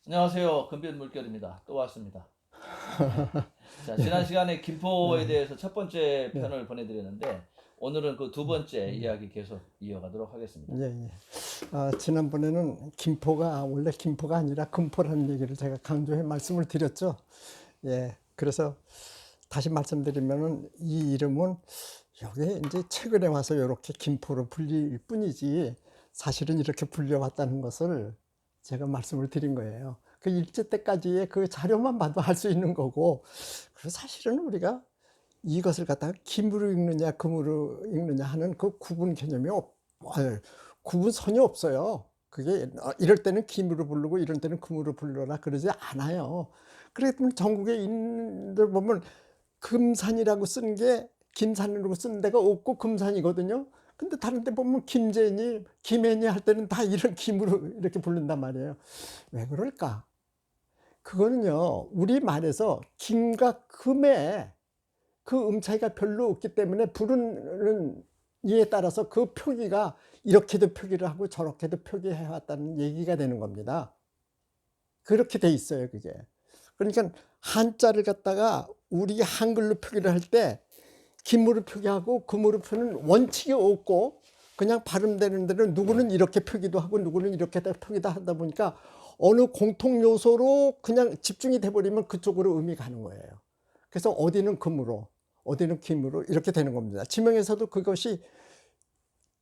안녕하세요. 금빛 물결입니다. 또 왔습니다. 자, 지난 시간에 김포에 대해서 첫 번째 네. 편을 보내드렸는데 오늘은 그 두 번째 이야기 계속 이어가도록 하겠습니다. 예, 예. 지난번에는 김포가 원래 김포가 아니라 금포라는 얘기를 제가 강조해 말씀을 드렸죠. 예. 그래서 다시 말씀드리면은 이 이름은 여기 이제 최근에 와서 이렇게 김포로 불릴 뿐이지 사실은 이렇게 불려왔다는 것을 제가 말씀을 드린 거예요. 그 일제 때까지의 그 자료만 봐도 알 수 있는 거고, 그리고 사실은 우리가 이것을 갖다가 김으로 읽느냐 금으로 읽느냐 하는 그 구분 개념이 구분선이 없어요. 그게 이럴 때는 김으로 부르고 이럴 때는 금으로 불러라 그러지 않아요. 그렇기 때문에 전국에 있는 데 보면 금산이라고 쓴 게 김산이라고 쓴 데가 없고 금산이거든요. 근데 다른 데 보면 김제니 김해니 할 때는 다 이런 김으로 이렇게 부른단 말이에요. 왜 그럴까? 그거는요, 우리 말에서 김과 금의 그 차이가 별로 없기 때문에 부르는 이에 따라서 그 표기가 이렇게도 표기를 하고 저렇게도 표기해 왔다는 얘기가 되는 겁니다. 그렇게 돼 있어요, 그게. 그러니까 한자를 갖다가 우리 한글로 표기를 할 때 김으로 표기하고 금으로 표는 원칙이 없고 그냥 발음되는 대로 누구는 이렇게 표기도 하고 누구는 이렇게 표기도 하다 보니까 어느 공통 요소로 그냥 집중이 돼 버리면 그쪽으로 음이 가는 거예요. 그래서 어디는 금으로 어디는 김으로 이렇게 되는 겁니다. 지명에서도 그것이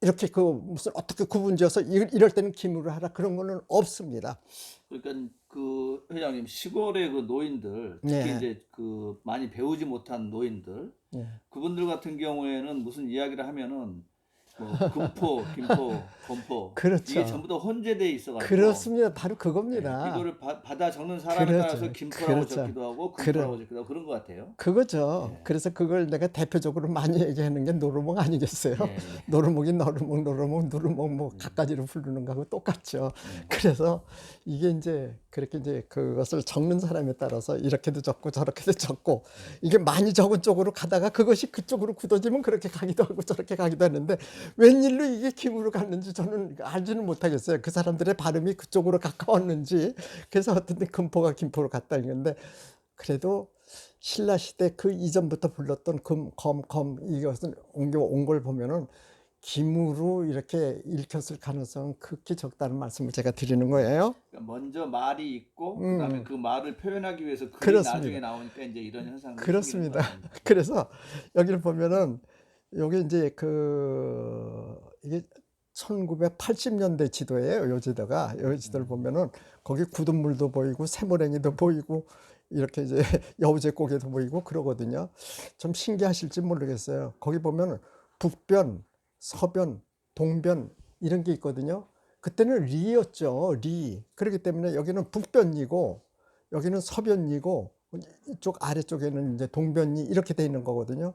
이렇게 그 무슨 어떻게 구분지어서 이럴 때는 김으로 하라 그런 거는 없습니다. 그러니까 그 회장님 시골의 그 노인들 특히 네. 이제 그 많이 배우지 못한 노인들 네. 그분들 같은 경우에는 무슨 이야기를 하면은 뭐 금포, 김포, 건포 이게 그렇죠. 전부 다 혼재돼 있어가지고 그렇습니다. 바로 예, 그겁니다. 이거를 받아 적는 사람에 따라서 그렇죠. 김포라고 그렇죠. 적기도 하고 금포라고 그런 적기도 하고 그런 것 같아요. 그거죠. 예, 그래서 그걸 내가 대표적으로 많이 얘기하는 게 노루목 아니겠어요? 예, 예. 노루목이 노루목, 노루목, 누루목 뭐 음, 갖가지로 부르는 거하고 똑같죠. 음. 그래서 이게 이제 그렇게 이제 그것을 적는 사람에 따라서 이렇게도 적고 저렇게도 적고 이게 많이 적은 쪽으로 가다가 그것이 그쪽으로 굳어지면 그렇게 가기도 하고 저렇게 가기도 하는데 웬일로 이게 김으로 갔는지 저는 알지는 못하겠어요. 그 사람들의 발음이 그쪽으로 가까웠는지. 그래서 어떤 때 금포가 김포로 갔다 이건데 그래도 신라 시대 그 이전부터 불렀던 금, 검, 검 이것은 옮겨온 걸 보면은 김으로 이렇게 읽혔을 가능성은 극히 적다는 말씀을 제가 드리는 거예요. 그러니까 먼저 말이 있고 그다음에 음, 그 말을 표현하기 위해서 글이 나중에 그렇습니다. 나오니까 이제 이런 현상들이 생기는 것 그렇습니다. 같습니다. 그래서 여기를 보면은 여기 이제 이게 1980년대 지도예요. 요 지도가 요 지도를 보면은 거기 굳은물도 보이고 샘물행이도 보이고 이렇게 이제 여우제고개도 보이고 그러거든요. 좀 신기하실지 모르겠어요. 거기 보면은 북변, 서변, 동변 이런 게 있거든요. 그때는 리였죠. 리. 그렇기 때문에 여기는 북변이고 여기는 서변이고 이쪽 아래쪽에는 이제 동변이 이렇게 돼 있는 거거든요.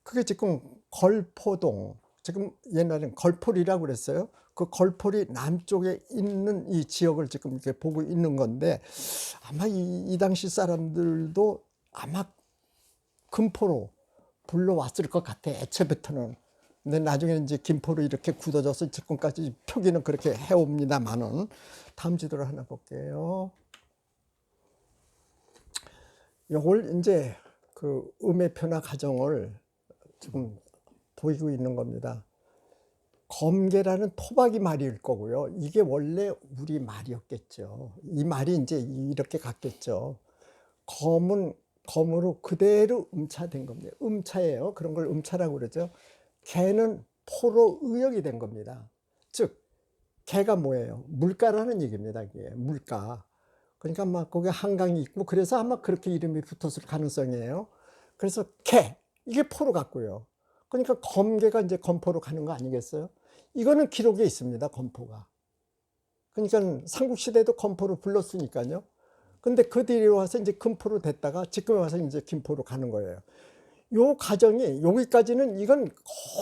그게 지금 걸포동, 지금 옛날엔 걸포리라고 그랬어요. 그 걸포리 남쪽에 있는 이 지역을 지금 이렇게 보고 있는 건데 아마 이 당시 사람들도 아마 금포로 불러왔을 것 같아, 애초부터는. 근데 나중에 이제 김포로 이렇게 굳어져서 지금까지 표기는 그렇게 해옵니다만은. 다음 지도를 하나 볼게요. 요걸 이제 그 음의 변화 과정을 지금 보이고 있는 겁니다. 검계라는 토박이 말일 거고요. 이게 원래 우리 말이었겠죠. 이 말이 이제 이렇게 갔겠죠. 검은 검으로 그대로 음차된 겁니다. 음차예요. 그런 걸 음차라고 그러죠. 개는 포로 의역이 된 겁니다. 즉 개가 뭐예요? 물가라는 얘기입니다. 이게 물가. 그러니까 아마 거기 한강이 있고 그래서 아마 그렇게 이름이 붙었을 가능성이에요. 그래서 개 이게 포로 갔고요. 그러니까 검개가 이제 검포로 가는 거 아니겠어요? 이거는 기록에 있습니다. 검포가. 그러니까 삼국시대도 검포로 불렀으니까요. 근데 그 뒤에 와서 이제 금포로 됐다가 지금 와서 이제 김포로 가는 거예요. 요 과정이 여기까지는 이건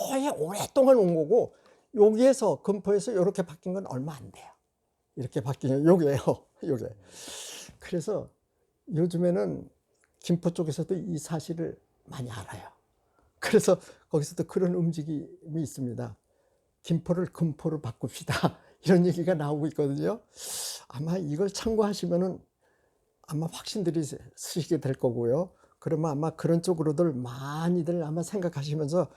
거의 오랫동안 온 거고 여기에서 금포에서 이렇게 바뀐 건 얼마 안 돼요. 이렇게 바뀌는 요게요. 요게. 그래서 요즘에는 김포 쪽에서도 이 사실을 많이 알아요. 그래서 거기서도 그런 움직임이 있습니다. 김포를 금포로 바꿉시다. 이런 얘기가 나오고 있거든요. 아마 이걸 참고하시면은 아마 확신들이 쓰시게 될 거고요. 그러면 아마 그런 쪽으로들 많이들 아마 생각하시면서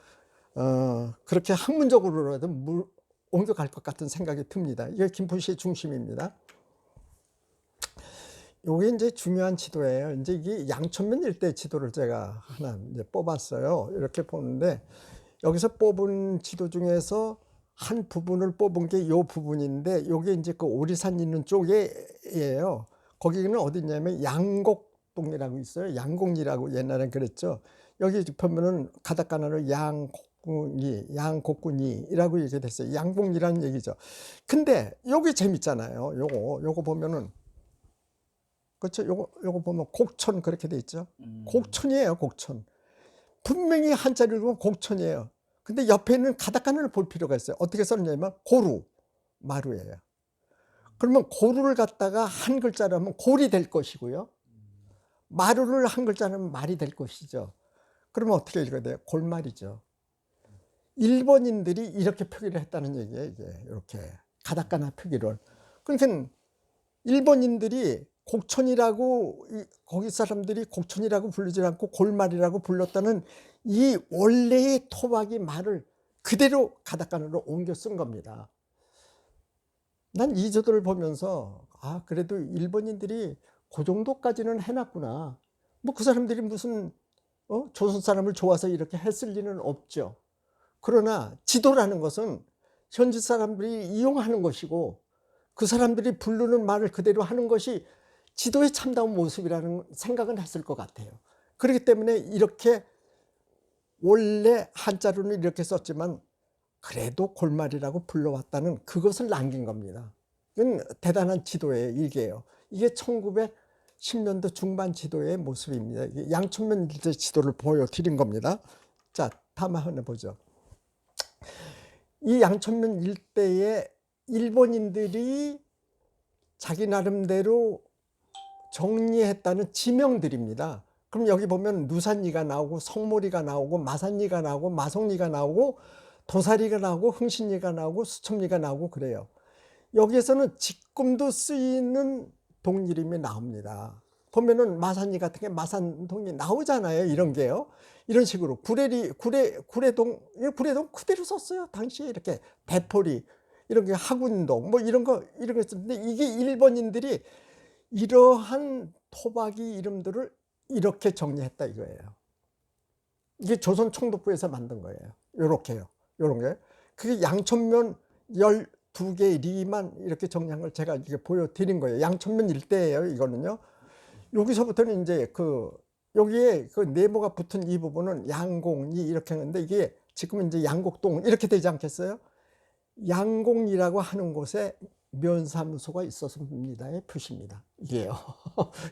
그렇게 학문적으로라도 옮겨갈 것 같은 생각이 듭니다. 이게 김포시의 중심입니다. 요게 이제 중요한 지도예요. 이제 이게 양천면 일대 지도를 제가 하나 이제 뽑았어요. 이렇게 보는데 여기서 뽑은 지도 중에서 한 부분을 뽑은 게 요 부분인데 요게 이제 그 오리산 있는 쪽에예요. 거기는 어디냐면 양곡동이라고 있어요. 양곡리라고 옛날엔 그랬죠. 여기 보면은 가다카나로 양곡군이라고 이렇게 됐어요. 양곡리라는 얘기죠. 근데 여기 재밌잖아요. 요거 보면은 그렇죠. 요거 보면 곡천 그렇게 돼 있죠. 곡천이에요, 곡천. 분명히 한자리로 보면 곡천이에요. 근데 옆에 있는 가다카나를 볼 필요가 있어요. 어떻게 썼냐면 고루, 마루예요. 그러면 고루를 갖다가 한 글자로 하면 골이 될 것이고요. 마루를 한 글자로 하면 말이 될 것이죠. 그러면 어떻게 읽어야 돼요? 골말이죠. 일본인들이 이렇게 표기를 했다는 얘기예요. 이게 이렇게 가다카나 표기를. 그러니까 일본인들이 곡천이라고 거기 사람들이 곡천이라고 부르지 않고 골말이라고 불렀다는 이 원래의 토박이 말을 그대로 가다카나로 옮겨 쓴 겁니다. 난 이 저도를 보면서 아 그래도 일본인들이 그 정도까지는 해놨구나. 뭐 그 사람들이 무슨 조선 사람을 좋아서 이렇게 했을 리는 없죠. 그러나 지도라는 것은 현지 사람들이 이용하는 것이고 그 사람들이 부르는 말을 그대로 하는 것이 지도의 참다운 모습이라는 생각은 했을 것 같아요. 그렇기 때문에 이렇게 원래 한자로는 이렇게 썼지만 그래도 골말이라고 불러왔다는 그것을 남긴 겁니다. 이건 대단한 지도예요. 이게 1910년도 중반 지도의 모습입니다. 이게 양천면 일대 지도를 보여드린 겁니다. 자, 다음 한번 보죠. 이 양천면 일대에 일본인들이 자기 나름대로 정리했다는 지명들입니다. 그럼 여기 보면 누산리가 나오고 성모리가 나오고 마산리가 나오고 마성리가 나오고 도사리가 나오고 흥신리가 나오고 수천리가 나오고 그래요. 여기에서는 지금도 쓰이는 동 이름이 나옵니다. 보면은 마산리 같은 게 마산동이 나오잖아요. 이런 게요. 이런 식으로 구례동 그대로 썼어요. 당시에 이렇게 대포리 이런 게 하군동 뭐 이런 거 썼는데 이게 일본인들이 이러한 토박이 이름들을 이렇게 정리했다 이거예요. 이게 조선 총독부에서 만든 거예요. 요렇게요. 요런 게. 그게 양천면 12개 리만 이렇게 정리한 걸 제가 이렇게 보여드린 거예요. 양천면 일대예요, 이거는요. 여기서부터는 이제 여기에 그 네모가 붙은 이 부분은 양곡리 이렇게 하는데 이게 지금은 이제 양곡동 이렇게 되지 않겠어요? 양곡리라고 하는 곳에 면사무소가 있었습니다의 표시입니다. 이게요.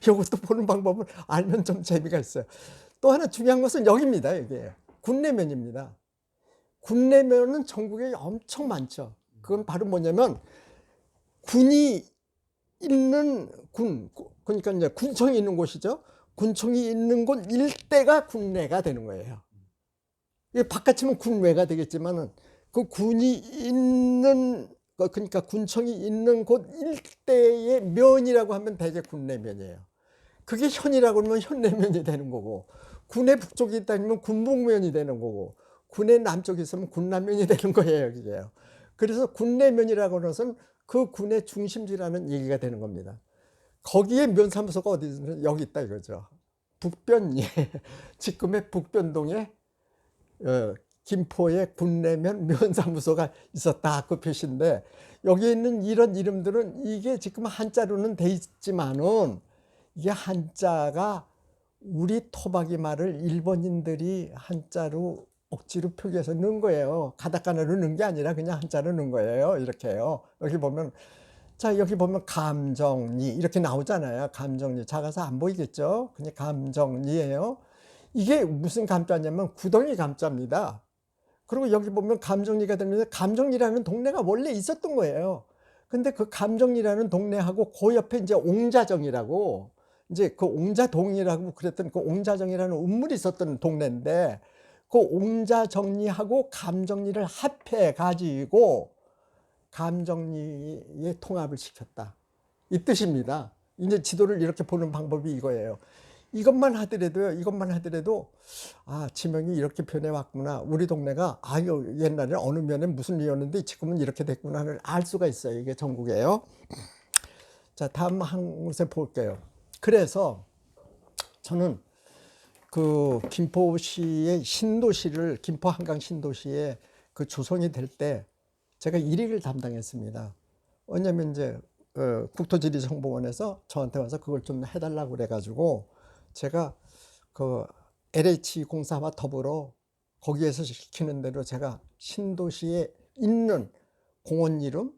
이것도 보는 방법을 알면 좀 재미가 있어요. 또 하나 중요한 것은 여기입니다. 이게 군내면입니다. 군내면은 전국에 엄청 많죠. 그건 바로 뭐냐면 군이 있는 그러니까 이제 군청이 있는 곳이죠. 군청이 있는 곳 일대가 군내가 되는 거예요. 이게 바깥이면 군외가 되겠지만은 그 군이 있는 그러니까 군청이 있는 곳 일대의 면이라고 하면 대개 군내면이에요. 그게 현이라고 하면 현내면이 되는 거고 군의 북쪽이 있다면 군북면이 되는 거고 군의 남쪽에 있으면 군남면이 되는 거예요. 이게요. 그래서 군내면이라고 하는 것은 그 군의 중심지라는 얘기가 되는 겁니다. 거기에 면사무소가 어디 있는 여기 있다 이거죠. 북변리 지금의 북변동에 김포에 군내면 면사무소가 있었다 그 표시인데 여기 있는 이런 이름들은 이게 지금 한자로는 돼 있지만은 이게 한자가 우리 토박이 말을 일본인들이 한자로 억지로 표기해서 넣은 거예요. 가다카나로 넣은 게 아니라 그냥 한자로 넣은 거예요. 이렇게요. 여기 보면 자 여기 보면 감정리 이렇게 나오잖아요. 감정리 작아서 안 보이겠죠. 그냥 감정리예요. 이게 무슨 감자냐면 구덩이 감자입니다. 그리고 여기 보면 감정리가 되는데 감정리라는 동네가 원래 있었던 거예요. 근데 그 감정리라는 동네하고 그 옆에 이제 옹자정이라고 이제 그 옹자동이라고 그랬던 그 옹자정이라는 운물이 있었던 동네인데 그 옹자정리하고 감정리를 합해 가지고 감정리의 통합을 시켰다. 이 뜻입니다. 이제 지도를 이렇게 보는 방법이 이거예요. 이것만 하더라도 아, 지명이 이렇게 변해왔구나. 우리 동네가 옛날에 어느 면에 무슨 리였는데 지금은 이렇게 됐구나를 알 수가 있어요. 이게 전국이에요. 자, 다음 한 곳에 볼게요. 그래서 저는 그 김포시의 신도시를, 김포 한강 신도시에 그 조성이 될 때 제가 1위를 담당했습니다. 왜냐면 이제 국토지리정보원에서 저한테 와서 그걸 좀 해달라고 그래가지고 제가 그 LH 공사와 더불어 거기에서 시키는 대로 제가 신도시에 있는 공원 이름,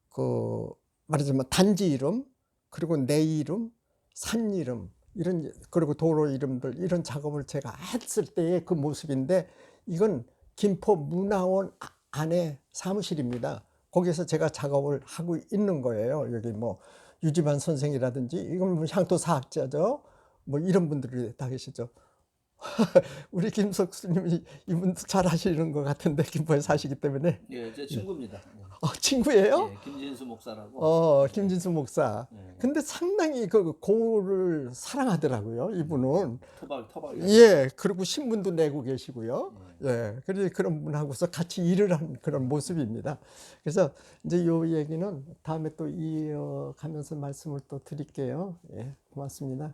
그 말하자면 단지 이름, 그리고 내 이름, 산 이름, 이런, 그리고 도로 이름들, 이런 작업을 제가 했을 때의 그 모습인데, 이건 김포 문화원 안에 사무실입니다. 거기서 제가 작업을 하고 있는 거예요. 여기 뭐 유지만 선생이라든지, 이건 뭐 향토사학자죠. 뭐 이런 분들이 다 계시죠. 우리 김석수님이 이분도 잘 아시는 것 같은데, 김포에 사시기 때문에. 예, 제 친구입니다. 친구예요? 예, 김진수 목사라고. 김진수 목사. 네. 근데 상당히 그 고을을 사랑하더라고요, 이분은. 토박. 예, 그리고 신문도 내고 계시고요. 예, 그래서 그런 분하고서 같이 일을 한 그런 모습입니다. 그래서 이제 요 얘기는 다음에 또 이어가면서 말씀을 또 드릴게요. 예, 고맙습니다.